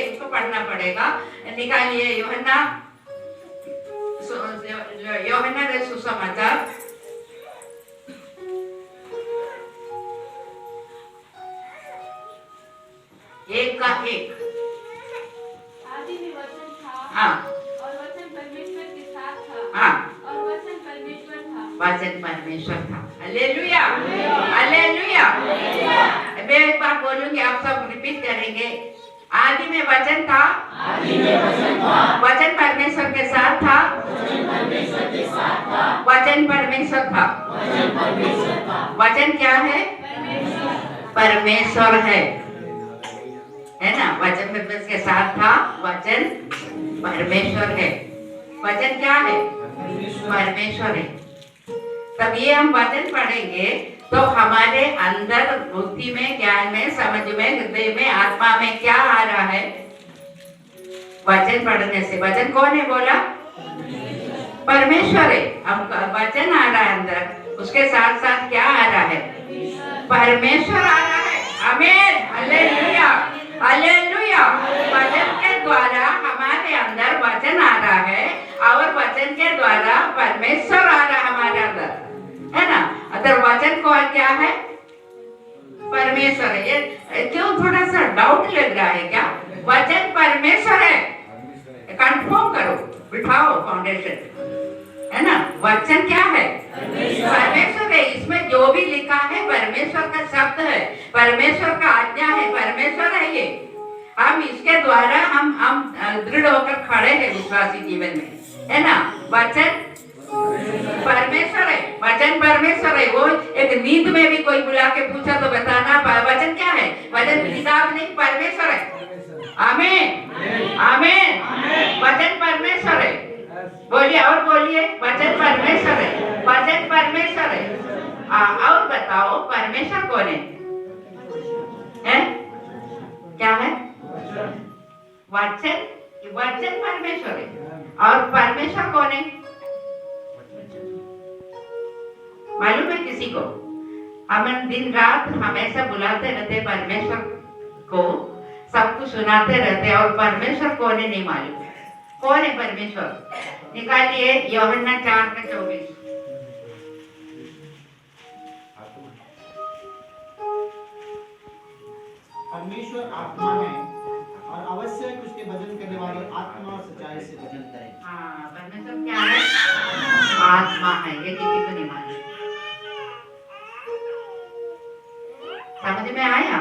उसको पढ़ना पड़ेगा। निकालिए यूहन्ना रे सुसमाचार 1:1। आदि में वचन था। हाँ। और वचन परमेश्वर के साथ था। हाँ। और वचन परमेश्वर था। वचन परमेश्वर था। Hallelujah, hallelujah. मैं एक बार बोलूंगी, आप सब रिपीट करेंगे। आदि में वचन था। आदि में वचन था। वचन परमेश्वर के साथ था। वचन परमेश्वर के साथ था। वचन परमेश्वर था। वचन परमेश्वर था। वचन क्या है? परमेश्वर है ना? वचन परमेश्वर के साथ था। वचन परमेश्वर है। वचन क्या है? परमेश्वर है। तब ये हम वचन पढ़ेंगे तो हमारे अंदर बुद्धि में, ज्ञान में, समझ में, हृदय में, आत्मा में क्या आ रहा है? वचन पढ़ने से। वचन कौन है बोला? परमेश्वर है। हम वचन आ रहा है अंदर, उसके साथ साथ क्या आ रहा है? परमेश्वर आ रहा है। आमीन, हालेलुया, हालेलुया। वचन के द्वारा हमारे अंदर वचन आ रहा है और वचन के द्वारा परमेश्वर आ रहा है हमारे अंदर, है ना? अगर वचन को क्या है? परमेश्वर है। ये क्यों थोड़ा सा डाउट लग रहा है क्या? वचन परमेश्वर है, कंफर्म करो, बिठाओ फाउंडेशन, है ना? वचन क्या है? परमेश्वर है। इसमें जो भी लिखा है परमेश्वर का शब्द है, परमेश्वर का आज्ञा है, परमेश्वर है ये। हम इसके द्वारा हम दृढ़ होकर खड़े हैं विश्वासी जीवन में, है ना? वचन परमेश्वर है। वचन परमेश्वर है। वो एक नींद में भी कोई बुला के पूछा तो बताना वचन क्या है? वचन किताब नहीं, परमेश्वर है। आमीन, आमीन। वचन परमेश्वर है। बोलिए और बोलिए, वचन परमेश्वर है, वचन परमेश्वर है। और बताओ परमेश्वर कौन है? क्या है? वचन, वचन परमेश्वर है। और परमेश्वर कौन है? मालूम है किसी को? हम दिन रात हमेशा बुलाते रहते परमेश्वर को, सब कुछ सुनाते रहते, और परमेश्वर कौन है नहीं मालूम। कौन है परमेश्वर? निकालिए यूहन्ना 4:24। परमेश्वर आत्मा है और अवश्य उसके भजन करने वाले आत्मा और सच्चाई से भजन करें। हाँ, परमेश्वर क्या है? आत्मा है। ये किसी को नहीं मालूम। समझ में आया?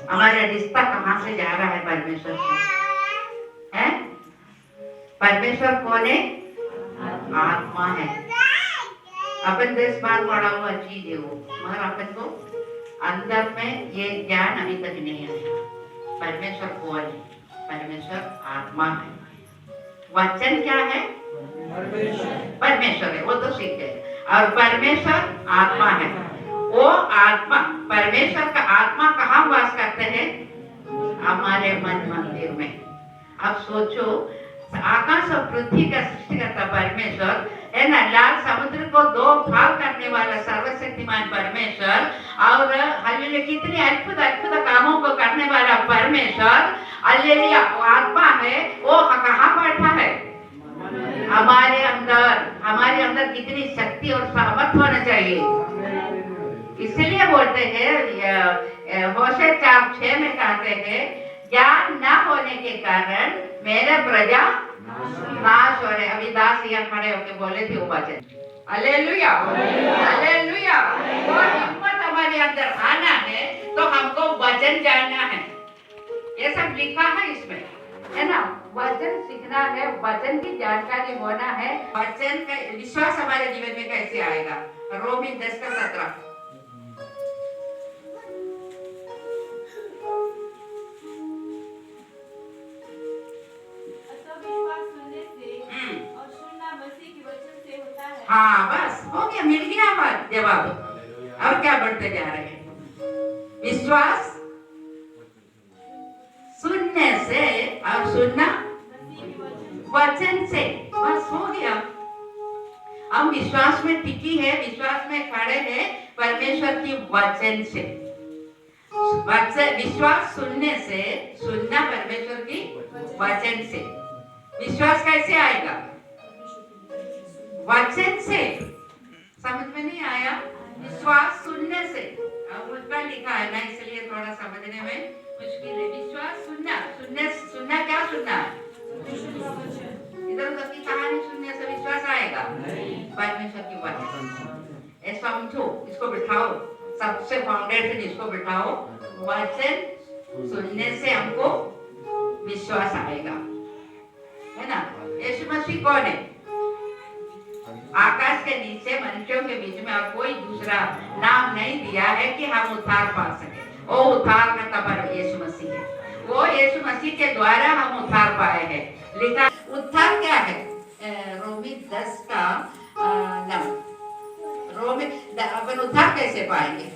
हमारा रिश्ता कहाँ से जा रहा है परमेश्वर से? है? परमेश्वर कौन है? आत्मा है। अपन 10 बार पढ़ा हुआ चीज है वो, मगर अपन को अंदर में ये ज्ञान अभी तक नहीं आया। परमेश्वर कौन है? परमेश्वर आत्मा है। वचन क्या है? परमेश्वर है, वो तो सीख गए। और परमेश्वर आत्मा है। वो आत्मा, परमेश्वर का आत्मा कहाँ वास करते हैं? हमारे मन मंदिर में। अब सोचो, आकाश और पृथ्वी का सृष्टिकर्ता परमेश्वर है ना, लाल समुद्र को 2 भाग करने वाला सर्वशक्तिमान परमेश्वर, और हालेलुया कितनी अद्भुत अद्भुत कामों को करने वाला परमेश्वर, हालेलुया आत्मा है। वो कहाँ बैठा है? हमारे अंदर। हमारे अंदर कितनी शक्ति और सामर्थ होना चाहिए। इसलिए बोलते हैं होशे 4:6 में कहते हैं, ज्ञान न होने के कारण मेरे प्रजा नाश हो रहे। अभी दास यहाँ खड़े होके बोले थे वो वचन। Hallelujah, hallelujah. वो हिम्मत हमारे अंदर आना है तो हमको वचन जानना है। ये सब लिखा है इसमें, है ना? वचन सीखना है, वचन की जानकारी होना है। वचन का विश्वास हमारे जीवन में कैसे आएगा? रोमी 10:17। हाँ, बस हो गया, मिल गया बात, जवाब। और क्या बढ़ते जा रहे हैं? विश्वास सुनने से, और सुनना वचन से। बस हो गया। हम विश्वास में टिकी है, विश्वास में खड़े हैं परमेश्वर की वचन से। विश्वास सुनने से, सुनना परमेश्वर की वचन से। विश्वास कैसे आएगा? वचन से। समझ में नहीं आया? विश्वास सुनने से। अब उल्टा लिखा है ना, इसलिए थोड़ा समझने में मुश्किल है। विश्वास सुनना, सुनना क्या सुनना है? इधर उधर की कहानी सुनने से विश्वास आएगा? परमेश्वर की वचन। ये समझो, इसको बिठाओ, सबसे फाउंडेशन इसको बिठाओ। वचन सुनने से हमको विश्वास आएगा, है ना? यीशु मसीह कौन है? आकाश के नीचे मनुष्यों के बीच में और कोई दूसरा नाम नहीं दिया है कि हम उद्धार पा सके। वो उद्धार का कबर यीशु मसीह है। वो यीशु मसीह के द्वारा हम उद्धार पाए हैं। लिखा उद्धार क्या है? रोमी 10 का 9। रोमी अपन उद्धार कैसे पाएंगे?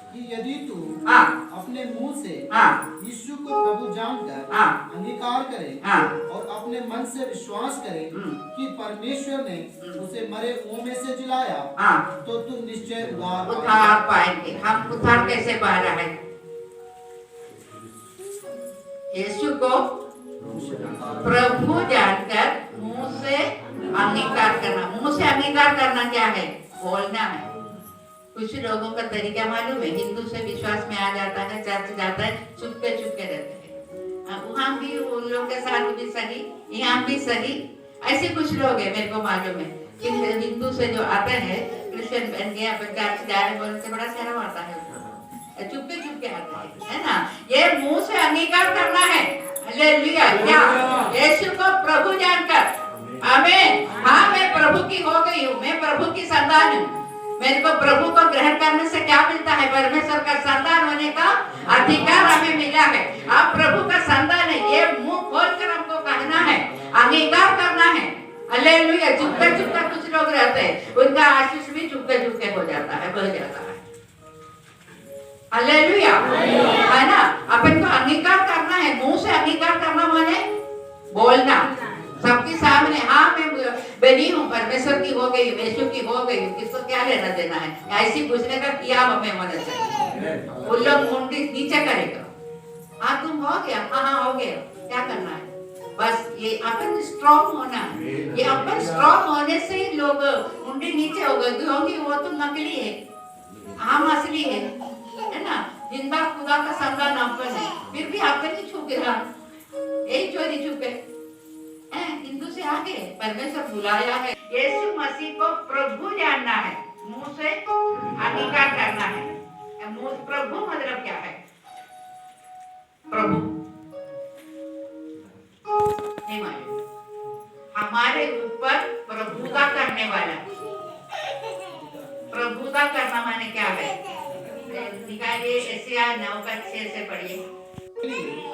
कि यदि तू हाँ अपने मुंह से हाँ यीशु को प्रभु जानकर हाँ अंगीकार करे हाँ और अपने मन से विश्वास करे कि परमेश्वर ने उसे मरे मुंह में से जिलाया, हाँ तो तू निश्चय उद्धार उद्धार पाएंगे। हम उद्धार कैसे पा रहे हैं? यीशु को प्रभु जानकर मुंह से अंगीकार करना। मुंह से अंगीकार करना क्या है? बोलना है। कुछ लोगों का तरीका मालूम है, हिंदू से विश्वास में आ जाता है, चर्च जाता है, चुपके चुपके रहते हैं। वहाँ भी उन लोग के साथ भी सही, यहाँ भी सही। ऐसे कुछ लोग हैं, मेरे को मालूम है कि हिंदू से जो आते हैं, क्रिश्चियन बन गया, चर्च जा रहे बोलते बड़ा शर्म आता है, चुपके चुपके आता है ना? ये मुंह से अंगीकार करना है। हालेलुया। क्या? यीशु को प्रभु जानकर। आमीन। हाँ, मैं प्रभु की हो गई हूँ, मैं प्रभु की संतान हूँ। मेरे को प्रभु को ग्रहण करने से क्या मिलता है? परमेश्वर का संतान होने का अधिकार हमें मिला है। आप प्रभु का संतान है, ये मुंह खोलकर हमको कहना है, अंगीकार करना है। हालेलुया। चुपके चुपके कुछ लोग रहते हैं, उनका आशीष भी चुपके चुपके हो जाता है, बढ़ जाता है। हालेलुया, है ना? अपन को अंगीकार करना है। मुंह से अंगीकार करना माने बोलना सबके सामने। हाँ, मैं बनी हूँ, परमेश्वर की हो गई, यीशु की हो गई, किसको क्या लेना देना है? ऐसी पूछने का किया हमें होना चाहिए। उन लोग मुंडी नीचे करेगा। हाँ, तुम हो गया? हाँ हो गया। क्या करना है? बस ये अपन स्ट्रॉन्ग होना है। ये अपन स्ट्रॉन्ग होने से ही लोग मुंडी नीचे हो गए होंगे। वो तो नकली है, हम असली है ना? जिंदा खुदा का संतान अपन है, फिर भी अपन ही छुप रहा, यही चोरी छुपे। हिंदू से आगे परमेश्वर बुलाया है। यीशु मसीह को प्रभु जानना है, मुंह से अंगीकार करना है। प्रभु मतलब क्या है? प्रभु नहीं मालूम। हमारे ऊपर प्रभुता करने वाला। प्रभुता करना माने क्या है? निकालिए, एशिया 9:6 से पढ़िए।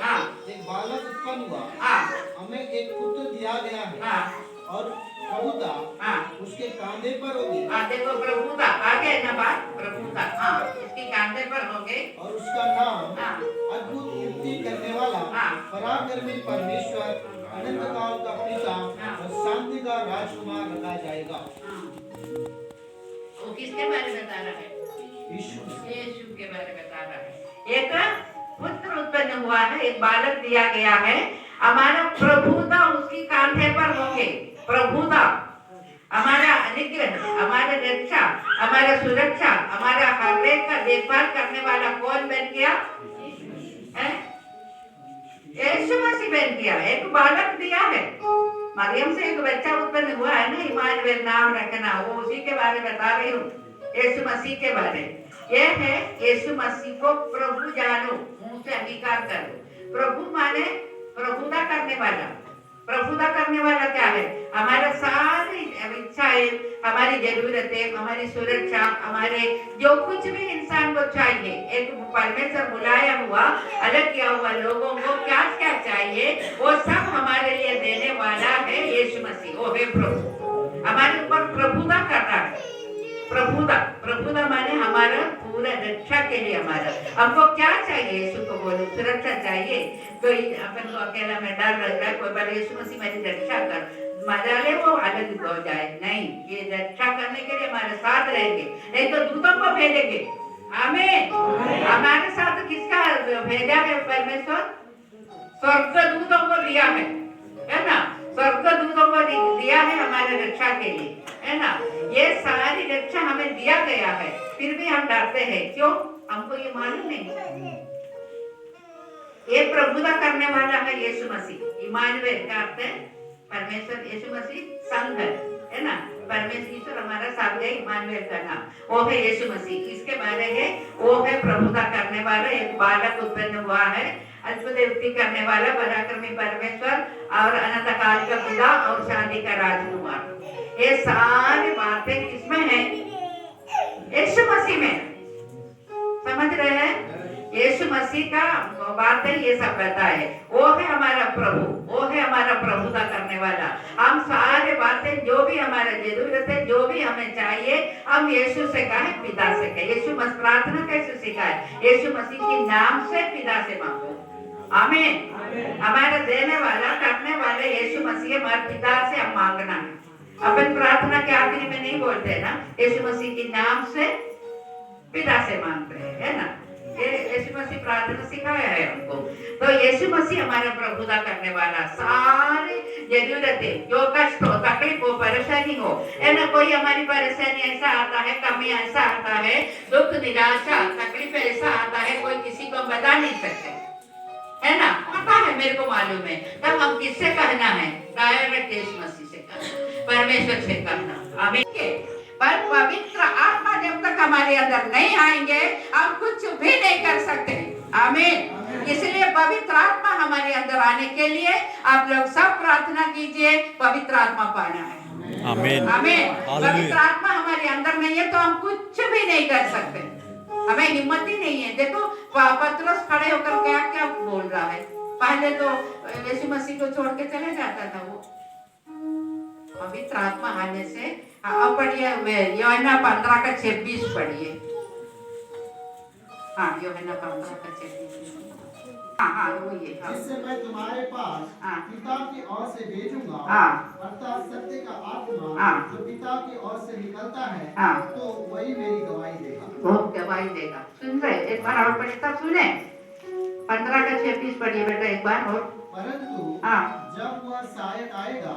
हाँ, एक बालक उत्पन्न हुआ, हाँ, हमें एक पुत्र दिया गया है, हाँ, और प्रभुता हाँ, उसके कांधे पर होगी। हाँ, देखो प्रभुता आगे ना बात। प्रभुता हाँ, उसके कांधे पर होंगे, और उसका नाम हाँ, अद्भुत कीर्ति करने वाला, हाँ, पराक्रमी परमेश्वर, अनंत काल का पिता हाँ, और शांति का राजकुमार रखा जाएगा। हाँ। वो किसके बारे में बता रहा है? यीशु के बारे में बता रहा है। एक पुत्र उत्पन्न हुआ है, एक बालक दिया गया है। हमारा प्रभुता उसकी कांधे पर होंगे। प्रभुता हमारा अनुग्रह, हमारा रक्षा, हमारा सुरक्षा, हमारा हर एक का देखभाल करने वाला कौन बन गया? यीशु मसीह बन गया। एक बालक दिया है, मरियम से एक बच्चा उत्पन्न हुआ है ना, इमानुएल नाम रखना, वो उसी के बारे में बता रही हूँ, यीशु मसीह के बारे। यह है यीशु मसीह को प्रभु जानो, मुंह से अंगीकार करो। प्रभु माने प्रभुता करने वाला। प्रभुता करने वाला क्या है? हमारा सारी इच्छाएं, हमारी जरूरतें, हमारी सुरक्षा, हमारे जो कुछ भी इंसान को चाहिए, एक परमेश्वर बुलाया हुआ, अलग किया हुआ लोगों को क्या क्या चाहिए, वो सब हमारे लिए देने वाला है यीशु मसीह। वो है प्रभु, हमारे ऊपर प्रभुता करता है। प्रभुता माने हमारा पूरा रक्षा के लिए। हमारा हमको क्या चाहिए? यीशु को बोलो, सुरक्षा चाहिए। कोई अपन को अकेला में डर रहता है, कोई बोले यीशु मसीह मेरी रक्षा कर, मजा ले, वो अलग हो जाए। नहीं, ये रक्षा करने के लिए हमारे साथ रहेंगे, नहीं तो दूतों को भेजेंगे। आमीन। हमारे साथ किसका भेजा है? परमेश्वर स्वर्गदूतों को दिया दिया है ना, स्वर्गदूतों को दिया है हमारे रक्षा के लिए, है ना। ये सारी रक्षा हमें दिया गया है, फिर भी हम डरते हैं, क्यों? हमको ये मालूम नहीं। ये प्रभुता करने वाला है यीशु मसीह। इमानुएल का अर्थ है परमेश्वर, यीशु मसीह संग है ना। परमेश्वर ईश्वर हमारा साथ है, इमानुएल का नाम वो है यीशु मसीह। इसके बारे में वो है प्रभुता करने वाला, एक बालक उत्पन्न हुआ है, अद्भुत युक्ति करने वाला, पराक्रमी परमेश्वर और अनंत काल का पिता और शांति का राजकुमार। ये सारी बातें किसमें है? यीशु मसीह में। समझ रहे हैं? यीशु मसीह का बात है, ये सब कहता है। वो है हमारा प्रभु, वो है हमारा प्रभुता करने वाला। हम सारे बातें जो भी हमारा जरूरत है, जो भी हमें चाहिए, हम यीशु से कहे, पिता से कहे। यीशु मसीह प्रार्थना कैसे सिखाए? यीशु मसीह के नाम से पिता से मांगो। आमीन। हमारा देने वाला, करने वाले यीशु मसीह, हमारे पिता से हम मांगना है। अपन प्रार्थना के आखिरी में नहीं बोलते ना, यीशु मसीह के नाम से पिता से मांगते हैं, है ना। ये यीशु मसीह प्रार्थना सिखाया है हमको। तो यीशु मसीह हमारा प्रभुता करने वाला, सारी जरूरतें, जो कष्ट हो, तकलीफ हो, परेशानी हो, है ना। कोई हमारी परेशानी ऐसा आता है, कमी ऐसा आता है, दुख, निराशा, तकलीफ ऐसा आता है, कोई किसी को बता नहीं सकते, है ना। पता है, मेरे को मालूम है, तब हम किससे कहना है? डायरेक्ट यीशु मसीह से कहना, परमेश्वर से कहना। आमीन। पर पवित्र आत्मा जब तक हमारे अंदर नहीं आएंगे, हम कुछ भी नहीं कर सकते। आमीन। इसलिए पवित्र आत्मा हमारे अंदर आने के लिए आप लोग सब प्रार्थना कीजिए, पवित्र आत्मा पाना है। आमीन। आमीन। पवित्र आत्मा हमारे अंदर नहीं है तो हम कुछ भी नहीं कर सकते, हमें हिम्मत ही नहीं है। देखो पतरस खड़े होकर क्या क्या बोल रहा है। पहले तो यीशु मसीह को छोड़ के चले जाता था वो। पवित्र आत्मा आने से, अब पढ़िए यूहन्ना 15:26 पढ़िए। हाँ, यूहन्ना 15:26। हाँ, वो ये। जिससे मैं तुम्हारे पास पिता की ओर से भेजूंगा, अर्थात सत्य का आत्मा जो पिता की ओर से निकलता है, तो वही मेरी गवाही देगा। वो गवाही देगा। सुन रहे? एक बार और पढ़िए, तब सुने। 15:26 पढ़िए बेटा एक बार और। परंतु जब वह सहायक आएगा,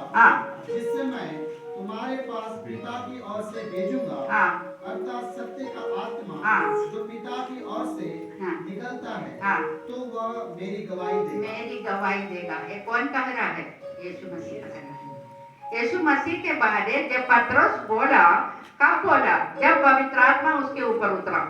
जिससे मैं तुम्हारे पास पिता की ओर से भेजूंगा, अर्थात सत्य का आत्मा जो पिता की ओर से निकलता है, तो वह मेरी गवाही देगा। मेरी गवाही देगा। ये कौन कह रहा है? यीशु मसीह कह रहा है। यीशु मसीह के बारे जब पतरस बोला, कब बोला? जब पवित्र आत्मा उसके ऊपर उतरा।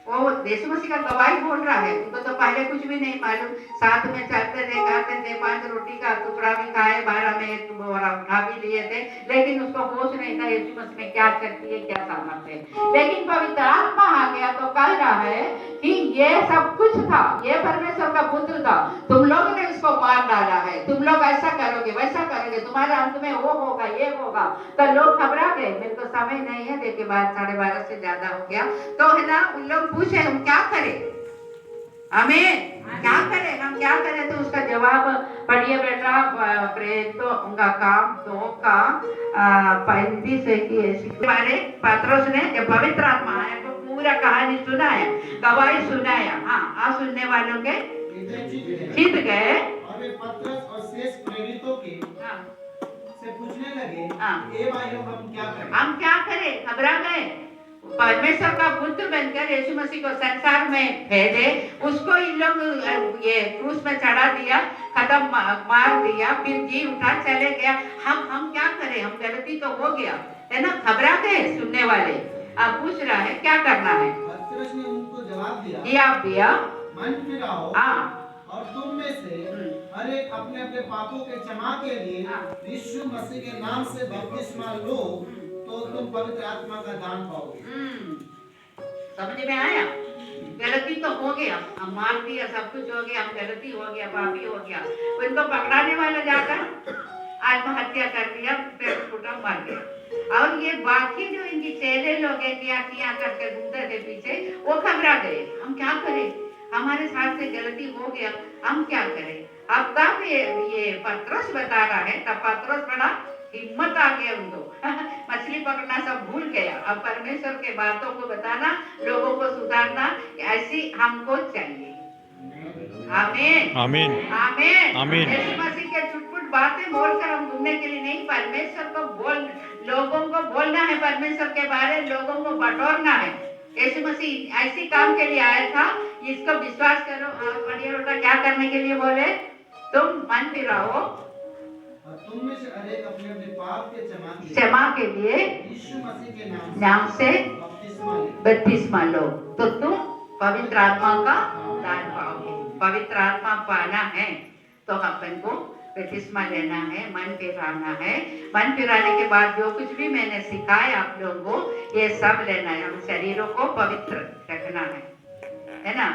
वो यीशु मसीह का गवाही बोल रहा है। उनको तो पहले कुछ भी नहीं मालूम, साथ में चलते थे, खाते थे, 5 रोटी का टुकड़ा भी खाए, 12 में 1 बोरा उठा भी लिए थे, लेकिन उसको होश नहीं था यीशु मसीह में क्या शक्ति है, क्या सामर्थ्य है। लेकिन पवित्र आत्मा आ गया तो कह रहा है कि ये सब कुछ था, ये परमेश्वर का पुत्र था, तुम लोगों ने इसको मार डाला है, तुम लोग ऐसा करोगे, वैसा करोगे, तुम्हारे अंत में वो होगा, ये होगा। तो लोग घबरा गए। मेरे को समय नहीं है, देखिए 12:30 से ज्यादा हो गया, तो है ना, उन लोग पूछे हम क्या करें? आमीन। क्या करें, हम क्या करें? तो उसका जवाब पढ़िए बेटा, प्रेरितों उनका काम 2 का 35 की बारे पतरस ने जब पवित्र आत्मा आया तो पूरा कहानी सुनाया, गवाही सुनाया। हाँ, सुनने वालों के जीत गए। और वे पतरस और शेष प्रेरितों के से पूछने लगे, ए भाइयों, हम क्या करें? हम क्या करें? घबरा गए। परमेश्वर का पुत्र बनकर यीशु मसीह को संसार में भेजे, उसको इन लोग ये क्रूस में चढ़ा दिया, खत्म मार दिया, फिर जी उठा, चले गया। हम क्या करें? हम गलती तो हो गया, है ना। घबरा गए सुनने वाले। अब पूछ रहा है क्या करना है? पतरस ने उनको जवाब दिया, मन फिराओ और तुम में से हर एक अपने अपने पापों के क्षमा के लिए यीशु मसीह के नाम से बपतिस्मा लो, तो तुम पवित्र आत्मा का दान पाओगे। समझ में आया? गलती तो हो गया, हम मार दिया, सब कुछ हो गया, हम गलती हो गया, पापी हो गया। उनको पकड़ाने वाला जाकर आत्महत्या कर दिया, पेट फूटा, मर गया। और ये बाकी जो इनकी चेले लोग किया करके घूमते थे पीछे, वो घबरा गए। हम क्या करें? हमारे साथ से गलती हो गया, हम क्या करें? अब तब ये पतरस बता रहा है, तब पतरस बड़ा हिम्मत आ गया उनको। मछली पकड़ना सब भूल गया। अब परमेश्वर के बातों को बताना, लोगों को सुधारना, ऐसी हमको चाहिए। आमीन आमीन आमीन आमीन। यीशु मसीह के चुटपुट बातें बोलकर हम घूमने के लिए नहीं, परमेश्वर को लोगों को बोलना है, परमेश्वर के बारे में लोगों को बटोरना है। यीशु मसीह ऐसी काम के लिए आया था, इसको विश्वास करो। और पढ़िए बेटा, क्या करने के लिए बोले? तुम मन फिराओ और तुम में से अनेक अपने अपने पाप के क्षमा के लिए यीशु मसीह के नाम से बपतिस्मा लें। बपतिस्मा लो, तो तुम पवित्र आत्मा का दान पाओगे। पवित्र आत्मा पाना है तो अपन को बपतिस्मा लेना है, मन फिराना है। मन फिराने के बाद जो कुछ भी मैंने सिखाया आप लोगों को, ये सब लेना है। हम शरीरों को पवित्र रखना है ना।